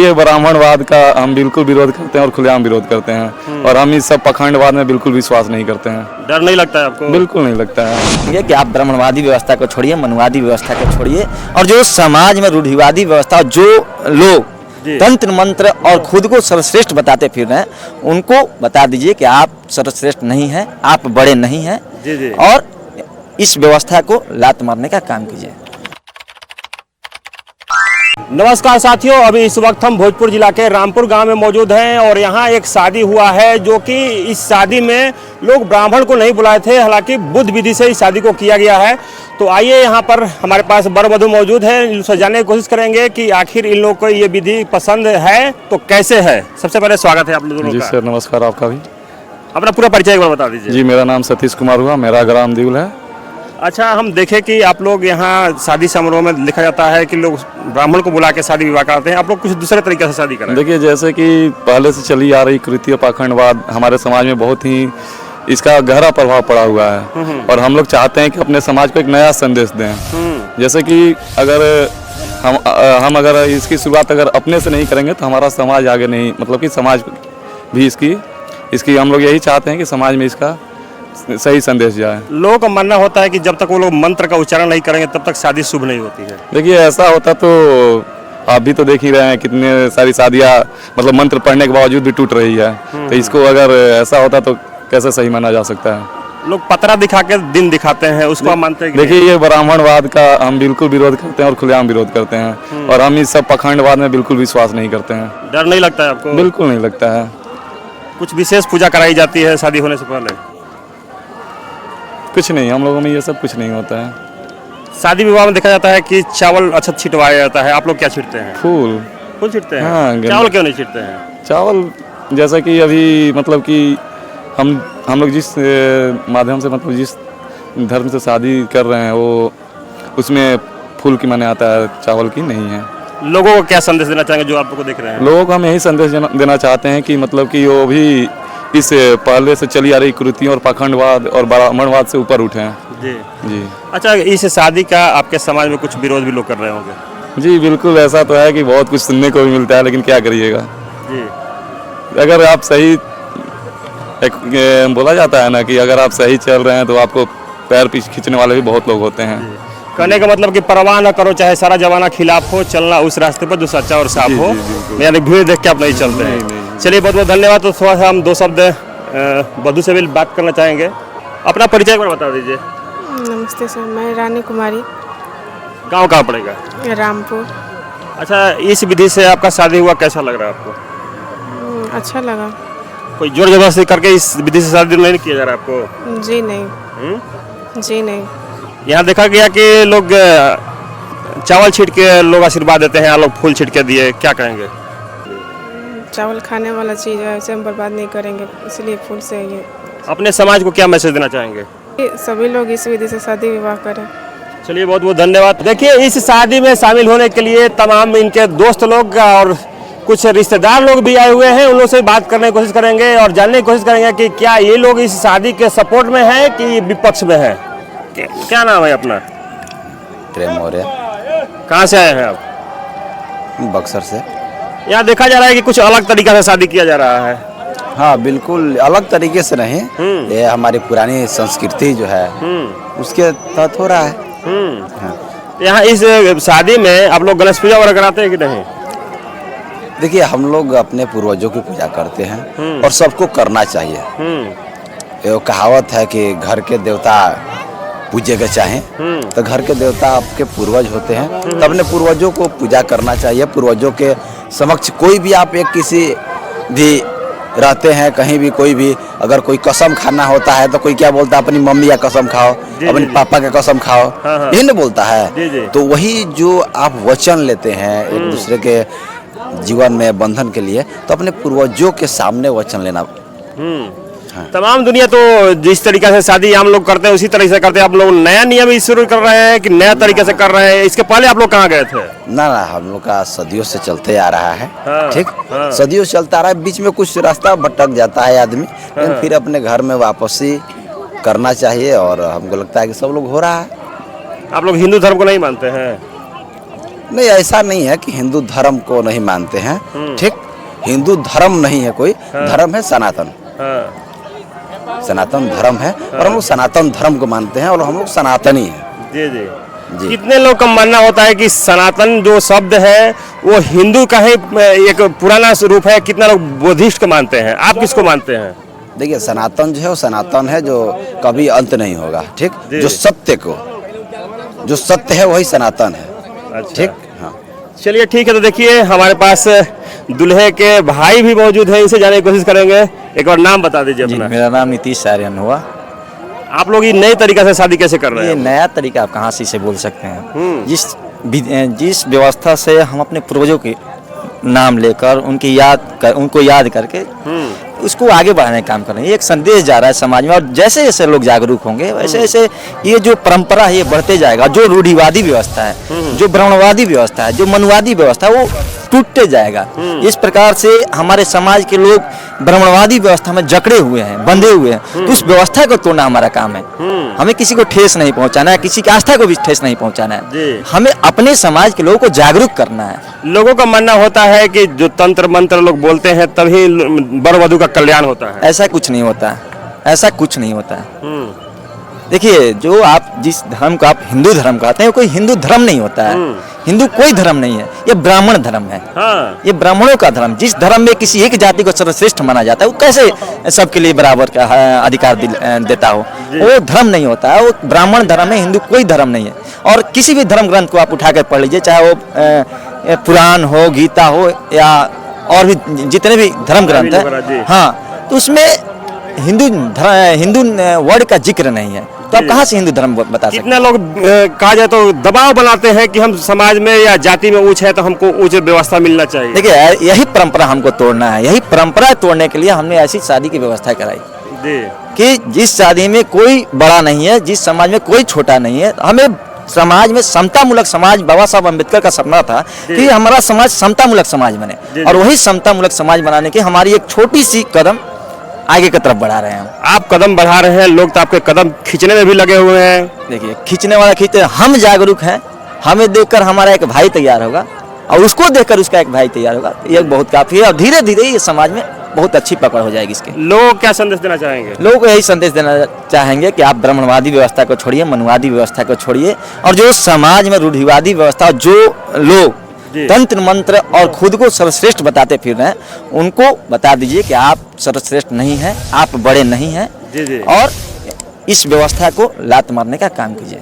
ये ब्राह्मणवाद का हम बिल्कुल विरोध करते हैं और खुलेआम विरोध करते हैं और हम इस सब पखंडवाद में बिल्कुल विश्वास नहीं करते हैं। डर नहीं लगता है आपको? बिल्कुल नहीं लगता है। ये कि आप ब्राह्मणवादी व्यवस्था को छोड़िए, मनुवादी व्यवस्था को छोड़िए और जो समाज में रूढ़िवादी व्यवस्था, जो लोग तंत्र मंत्र और खुद को सर्वश्रेष्ठ बताते फिर रहे हैं, उनको बता दीजिए कि आप सर्वश्रेष्ठ नहीं हैं, आप बड़े नहीं हैं जी। और इस व्यवस्था को लात मारने का काम कीजिए। नमस्कार साथियों, अभी इस वक्त हम भोजपुर जिला के रामपुर गांव में मौजूद हैं और यहाँ एक शादी हुआ है जो कि इस शादी में लोग ब्राह्मण को नहीं बुलाए थे, हालांकि बुद्ध विधि से इस शादी को किया गया है। तो आइए यहाँ पर हमारे पास वर वधू मौजूद है, इनसे जानने की कोशिश करेंगे कि आखिर इन लोगों को ये विधि पसंद है तो कैसे है। सबसे पहले स्वागत है आप लोगों का। जी सर, नमस्कार आपका भी। अपना पूरा परिचय एक बार बता दीजिए। जी, मेरा नाम सतीश कुमार हुआ, मेरा ग्राम दीवल है। अच्छा, हम देखें कि आप लोग यहाँ शादी समारोह में देखा जाता है कि लोग ब्राह्मण को बुला के शादी विवाह कराते हैं, आप लोग कुछ दूसरे तरीके से शादी कराते हैं। देखिए, जैसे कि पहले से चली आ रही कुरीति और पाखंडवाद हमारे समाज में बहुत ही इसका गहरा प्रभाव पड़ा हुआ है और हम लोग चाहते हैं कि अपने समाज को एक नया संदेश दें। जैसे कि अगर हम अगर इसकी शुरुआत अगर अपने से नहीं करेंगे तो हमारा समाज आगे नहीं, मतलब कि समाज भी इसकी हम लोग यही चाहते हैं कि समाज में इसका सही संदेश जाए। लोगों का मानना होता है कि जब तक वो लोग मंत्र का उच्चारण नहीं करेंगे तब तक शादी शुभ नहीं होती है। देखिए, ऐसा होता तो आप भी तो देख ही रहे हैं, कितने सारी शादियाँ मतलब मंत्र पढ़ने के बावजूद भी टूट रही है। तो इसको अगर ऐसा होता तो कैसे सही माना जा सकता है। लोग पतरा दिखा के दिन दिखाते हैं, उसको आप मानते हैं कि देखिए, ये ब्राह्मणवाद का हम बिल्कुल विरोध करते हैं और खुलेआम विरोध करते हैं और हम इस सब पखंडवाद में बिल्कुल विश्वास नहीं करते हैं। डर नहीं लगता है आपको? बिल्कुल नहीं लगता है। कुछ विशेष पूजा कराई जाती है शादी होने से पहले? कुछ नहीं, हम लोगों में ये सब कुछ नहीं होता है। शादी विवाह में देखा जाता है कि चावल अक्षत छिटवाया जाता है, आप लोग क्या छिटते हैं? फूल छिटते हैं। हाँ, चावल क्यों नहीं छिटते हैं? चावल जैसा कि अभी मतलब कि हम लोग जिस माध्यम से मतलब जिस धर्म से शादी कर रहे हैं वो उसमें फूल की माने आता है, चावल की नहीं है। लोगों को क्या संदेश देना चाहेंगे जो आप लोग को देख रहे हैं? लोगों को हम यही संदेश देना चाहते हैं कि मतलब कि वो भी इस पहले से चली आ रही कुरीतियों और पाखंडवाद और ब्राह्मणवाद से ऊपर उठे हैं। जी। अच्छा, इस शादी का आपके समाज में कुछ विरोध भी लोग कर रहे होंगे? जी बिल्कुल, ऐसा तो है कि बहुत कुछ सुनने को भी मिलता है, लेकिन क्या करिएगा जी। अगर आप सही एक बोला जाता है ना कि अगर आप सही चल रहे हैं तो आपको पैर पीछे खींचने वाले भी बहुत लोग होते हैं। कहने का मतलब कि परवाह न करो, चाहे सारा जमाना खिलाफ हो, चलना उस रास्ते पर जो सच्चा और साफ हो, यानी भीड़ देख के आप नहीं चलते हैं। चलिए, बहुत बहुत धन्यवाद। तो थोड़ा सा हम दो शब्द वधू से भी बात करना चाहेंगे। अपना परिचय एक बार बता दीजिए। नमस्ते सर, मैं रानी कुमारी। गांव कहाँ पड़ेगा? रामपुर। अच्छा, इस विधि से आपका शादी हुआ, कैसा लग रहा है आपको? अच्छा लगा। कोई जोर जबरदस्ती करके इस विधि से शादी नहीं किया जा रहा है आपको? जी नहीं। जी नहीं। यहाँ देखा गया कि लोग चावल छीट के लोग आशीर्वाद देते हैं, लोग फूल छीट के दिए, क्या कहेंगे? चावल खाने वाला चीज़ है, इसे हम बर्बाद नहीं करेंगे, इसलिए फूल से ये। अपने समाज को क्या मैसेज देना चाहेंगे? सभी लोग इस विधि से शादी विवाह करें। चलिए, बहुत बहुत धन्यवाद। देखिए, इस शादी में शामिल होने के लिए तमाम इनके दोस्त लोग और कुछ रिश्तेदार लोग भी आए हुए हैं, उन लोगों से बात करने की कोशिश करेंगे और जानने की कोशिश करेंगे कि क्या ये लोग इस शादी के सपोर्ट में हैं कि विपक्ष में हैं। क्या नाम है अपना? प्रेम मौर्य। कहाँ से आए हैं आप? बक्सर से। यहाँ देखा जा रहा है कि कुछ अलग तरीका से शादी किया जा रहा है। हाँ, बिल्कुल अलग तरीके से नहीं, ये हमारी पुरानी संस्कृति जो है उसके तहत हो रहा है। हाँ। यहाँ इस शादी में आप लोग गणेश पूजा वगैरह कराते हैं कि नहीं? देखिए, हम लोग अपने पूर्वजों की पूजा करते हैं और सबको करना चाहिए। ये कहावत है कि घर के देवता पूजे के चाहें, तो घर के देवता आपके पूर्वज होते हैं, तो अपने पूर्वजों को पूजा करना चाहिए। पूर्वजों के समक्ष कोई भी आप एक किसी भी रहते हैं, कहीं भी कोई भी अगर कोई कसम खाना होता है तो कोई क्या बोलता है, अपनी मम्मी का कसम खाओ, अपने पापा का कसम खाओ, यही ना बोलता है। तो वही जो आप वचन लेते हैं एक दूसरे के जीवन में बंधन के लिए, तो अपने पूर्वजों के सामने वचन लेना। हाँ। तमाम दुनिया तो जिस तरीके से शादी हम लोग करते हैं उसी तरीके से करते हैं। आप लोग नया नियम शुरू कर रहे हैं कि नया तरीके से कर रहे हैं? इसके पहले आप लोग कहाँ गए थे? ना, हम लोग का सदियों से चलते आ रहा है। हाँ, ठीक। हाँ। सदियों से चलता आ रहा है, बीच में कुछ रास्ता भटक जाता है आदमी, लेकिन फिर अपने घर में वापसी करना चाहिए और हमको लगता है कि सब लोग हो रहा है। आप लोग हिंदू धर्म को नहीं मानते हैं? नहीं, ऐसा नहीं है कि हिंदू धर्म को नहीं मानते हैं। ठीक, हिंदू धर्म नहीं है कोई, धर्म है सनातन। सनातन धर्म है और हम लोग सनातन धर्म को मानते हैं और हम लोग सनातनी हैं। जी जी जी। कितने लोग का मानना होता है कि सनातन जो शब्द है वो हिंदू का ही एक पुराना रूप है, कितना लोग बुद्धिस्ट को मानते हैं, आप किसको मानते हैं? देखिए, सनातन जो है वो सनातन है, जो कभी अंत नहीं होगा। ठीक, जो सत्य है वही सनातन है। ठीक, हाँ। चलिए ठीक है, तो देखिए हमारे पास दूल्हे के भाई भी मौजूद है, इनसे जानने की कोशिश करेंगे। एक बार नाम बता दीजिए अपना। मेरा नाम नीतीश आर्यन हुआ। आप लोग ये नए तरीका से शादी कैसे कर रहे ये हैं? नया तरीका आप कहाँ से इसे बोल सकते हैं? जिस व्यवस्था से हम अपने पूर्वजों के नाम लेकर उनको याद करके उसको आगे बढ़ाने का काम कर रहे हैं। ये एक संदेश जा रहा है समाज में, और जैसे जैसे लोग जागरूक होंगे वैसे वैसे ये जो परंपरा है ये बढ़ते जाएगा। जो रूढ़िवादी व्यवस्था है, जो ब्राह्मणवादी व्यवस्था है, जो मनुवादी व्यवस्था है, वो टूटते जाएगा। इस प्रकार से हमारे समाज के लोग ब्राह्मणवादी व्यवस्था में जकड़े हुए हैं, बंधे हुए हैं, तो उस व्यवस्था को तोड़ना हमारा काम है। हमें किसी को ठेस नहीं पहुंचाना है, किसी की आस्था को भी ठेस नहीं पहुंचाना है। हमें अपने समाज के लोगों को जागरूक करना है। लोगों का मानना होता है कि जो तंत्र मंत्र लोग बोलते हैं तभी वर वधू का कल्याण होता है। ऐसा कुछ नहीं होता है, ऐसा कुछ नहीं होता है। देखिए, जो आप जिस धर्म को आप हिंदू धर्म कहते हैं, कोई हिंदू धर्म नहीं होता है। हिंदू कोई धर्म नहीं है, ये ब्राह्मण धर्म है। ये ब्राह्मणों का धर्म। जिस धर्म में किसी एक जाति को सर्वश्रेष्ठ माना जाता है, वो कैसे सबके लिए बराबर का अधिकार देता हो? वो धर्म नहीं होता है, वो ब्राह्मण धर्म है। हिंदू कोई धर्म नहीं है। और किसी भी धर्म ग्रंथ को आप उठा कर पढ़ लीजिए, चाहे वो पुराण हो, गीता हो, या और भी जितने भी धर्म ग्रंथ है, हाँ, तो उसमें हिंदू वर्ड का जिक्र नहीं है। तो आप कहाँ से हिंदू धर्म बता सकते हैं? कितना लोग कहा जाए तो दबाव बनाते हैं कि हम समाज में या जाति में ऊंच है तो हमको ऊंच व्यवस्था मिलना चाहिए। देखिए, यही परंपरा हमको तोड़ना है। यही परंपरा तोड़ने के लिए हमने ऐसी शादी की व्यवस्था कराई कि जिस शादी में कोई बड़ा नहीं है, जिस समाज में कोई छोटा नहीं है। हमें समाज में समतामूलक समाज, बाबा साहब अम्बेडकर का सपना था कि हमारा समाज समतामूलक समाज बने, और वही समतामूलक समाज बनाने की हमारी एक छोटी सी कदम आगे की तरफ बढ़ा रहे हैं। आप कदम बढ़ा रहे हैं, लोग तो आपके कदम खींचने में भी लगे हुए हैं। देखिए, खींचने वाला खींचते, हम जागरूक हैं। हमें देखकर हमारा एक भाई तैयार होगा और उसको देखकर उसका एक भाई तैयार होगा। ये बहुत काफी है, और धीरे धीरे ये समाज में बहुत अच्छी पकड़ हो जाएगी इसके। लोग क्या संदेश देना चाहेंगे? लोगों को यही संदेश देना चाहेंगे कि आप ब्राह्मणवादी व्यवस्था को छोड़िए, मनुवादी व्यवस्था को छोड़िए, और जो समाज में रूढ़िवादी व्यवस्था, जो लोग तंत्र मंत्र और खुद को सर्वश्रेष्ठ बताते फिर रहे हैं, उनको बता दीजिए कि आप सर्वश्रेष्ठ नहीं हैं, आप बड़े नहीं हैं, और इस व्यवस्था को लात मारने का काम कीजिए।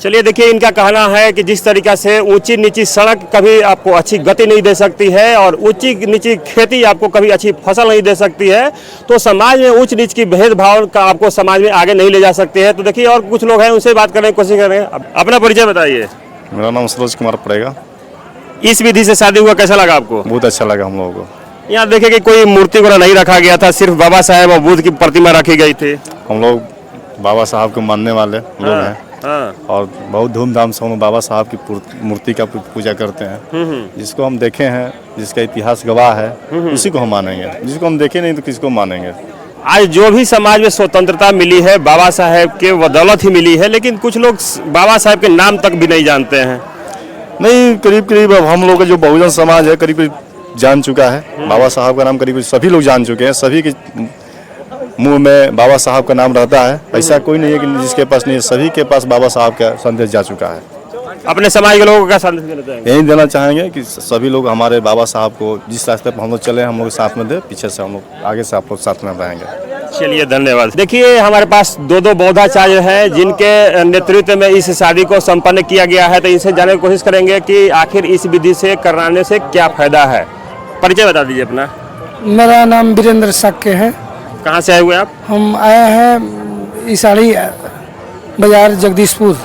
चलिए देखिए, इनका कहना है कि जिस तरीका से ऊंची नीची सड़क कभी आपको अच्छी गति नहीं दे सकती है, और ऊंची नीची खेती आपको कभी अच्छी फसल नहीं दे सकती है, तो समाज में ऊंच नीच की भेदभाव का आपको समाज में आगे नहीं ले जा सकते हैं। तो देखिए, और कुछ लोग हैं, उनसे बात करने की कोशिश करें। अपना परिचय बताइए। मेरा नाम सरोज कुमार पड़ेगा। इस विधि से शादी हुआ, कैसा लगा आपको? बहुत अच्छा लगा हम लोगों को। यहाँ देखे कि कोई मूर्ति वगैरह नहीं रखा गया था, सिर्फ बाबा साहेब और बुद्ध की प्रतिमा रखी गई थी। हम लोग बाबा साहब को मानने वाले लोग हैं, और बहुत धूमधाम से हम बाबा साहब की मूर्ति का पूजा करते हैं। जिसको हम देखे हैं, जिसका इतिहास गवाह है, उसी को हम मानेंगे। जिसको हम देखे नहीं तो किसको मानेंगे? आज जो भी समाज में स्वतंत्रता मिली है, बाबा साहेब के बदौलत ही मिली है, लेकिन कुछ लोग बाबा साहेब के नाम तक भी नहीं जानते हैं। नहीं, करीब करीब अब हम लोग का जो बहुजन समाज है करीब करीब जान चुका है। बाबा साहब का नाम करीब सभी लोग जान चुके हैं। सभी के मुंह में बाबा साहब का नाम रहता है। ऐसा कोई नहीं है कि जिसके पास नहीं है, सभी के पास बाबा साहब का संदेश जा चुका है। अपने समाज के लोगों का संदेश देना चाहेंगे? यही देना चाहेंगे कि सभी लोग हमारे बाबा साहब को जिस रास्ते पर हम लोग चले, हम लोग साथ में दे, पीछे से हम लोग आगे से आप लोग साथ में रहेंगे। चलिए, धन्यवाद। देखिए, हमारे पास दो बौद्धाचार्य हैं जिनके नेतृत्व में इस शादी को संपन्न किया गया है। तो इनसे जानने की कोशिश करेंगे कि आखिर इस विधि से कराने से क्या फायदा है। परिचय बता दीजिए अपना। मेरा नाम वीरेंद्र साक्य है। कहाँ से आए हुए आप? हम आए हैं ईसाड़ी बाजार जगदीशपुर।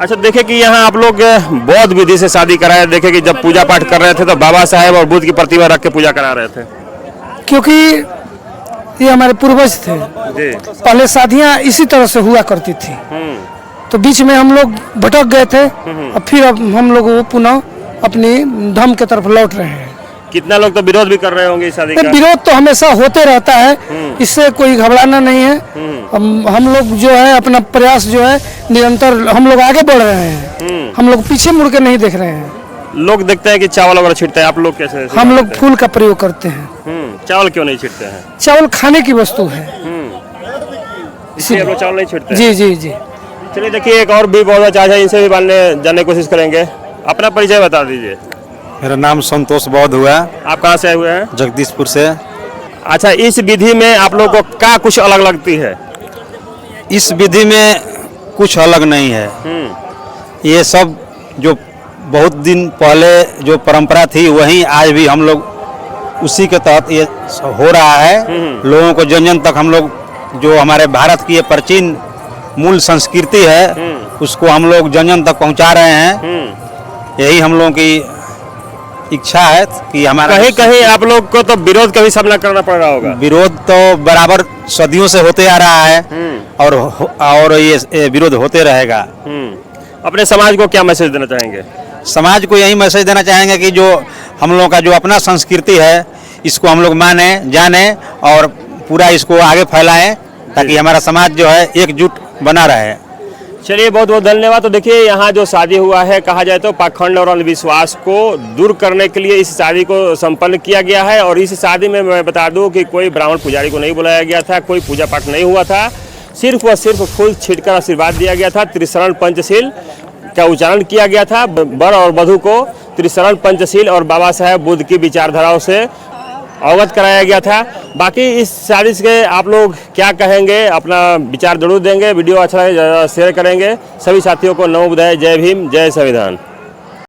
अच्छा, देखे कि यहाँ आप लोग बौद्ध विधि से शादी कराए। देखे कि जब पूजा पाठ कर रहे थे तो बाबा साहेब और बुद्ध की प्रतिमा रख के पूजा करा रहे थे, क्योंकि ये हमारे पूर्वज थे। पहले शादियाँ इसी तरह से हुआ करती थी, तो बीच में हम लोग भटक गए थे, और फिर अब हम लोग वो पुनः अपनी धर्म की तरफ लौट रहे हैं। कितना लोग तो विरोध भी कर रहे होंगे इस शादी का? विरोध तो हमेशा होते रहता है, इससे कोई घबराना नहीं है। हम लोग जो है अपना प्रयास जो है निरंतर हम लोग आगे बढ़ रहे हैं, हम लोग पीछे मुड़ के नहीं देख रहे हैं। लोग देखते हैं कि चावल वगैरह छिड़ते हैं, आप लोग कैसे? हम लोग फूल का प्रयोग करते हैं। चावल क्यों नहीं छिड़ते हैं? चावल खाने की वस्तु है, इसलिए आप लोग चावल नहीं छिड़ते हैं। जी जी जी। चलिए देखिए, एक और भी बहुत अच्छा है, इनसे भी जानने की कोशिश करेंगे। अपना परिचय बता दीजिए। मेरा नाम संतोष बौद्ध हुआ, आप कहाँ से आए हुए हैं? जगदीशपुर से। अच्छा, इस विधि में आप लोगों को क्या कुछ अलग लगती है? इस विधि में कुछ अलग नहीं है। ये सब जो बहुत दिन पहले जो परंपरा थी वही आज भी हम लोग उसी के तहत ये हो रहा है। लोगों को जन जन तक हम लोग जो हमारे भारत की ये प्राचीन मूल संस्कृति है उसको हम लोग जन जन तक पहुंचा रहे हैं। यही हम लोगों की इच्छा है कि हमारा कहीं कहीं आप लोग को तो विरोध का भी सामना करना पड़ रहा होगा। विरोध तो बराबर सदियों से होते आ रहा है और ये विरोध होते रहेगा। अपने समाज को क्या मैसेज देना चाहेंगे? समाज को यही मैसेज देना चाहेंगे कि जो हम लोगों का जो अपना संस्कृति है इसको हम लोग माने जाने और पूरा इसको आगे फैलाएं ताकि हमारा समाज जो है एकजुट बना रहे। चलिए, बहुत बहुत धन्यवाद। तो देखिए, यहाँ जो शादी हुआ है, कहा जाए तो पाखंड और अंधविश्वास को दूर करने के लिए इस शादी को संपन्न किया गया है। और इस शादी में मैं बता दूं कि कोई ब्राह्मण पुजारी को नहीं बुलाया गया था, कोई पूजा पाठ नहीं हुआ था, सिर्फ व सिर्फ फूल छिड़कर आशीर्वाद दिया गया था। त्रिशरण पंचशील का उच्चारण किया गया था। वर और वधू को त्रिशरण पंचशील और बाबा साहेब बुद्ध की विचारधाराओं से अवगत कराया गया था। बाकी इस शादी से आप लोग क्या कहेंगे, अपना विचार जरूर देंगे। वीडियो अच्छा लगे शेयर करेंगे। सभी साथियों को नमो बुद्धाय, जय भीम, जय संविधान।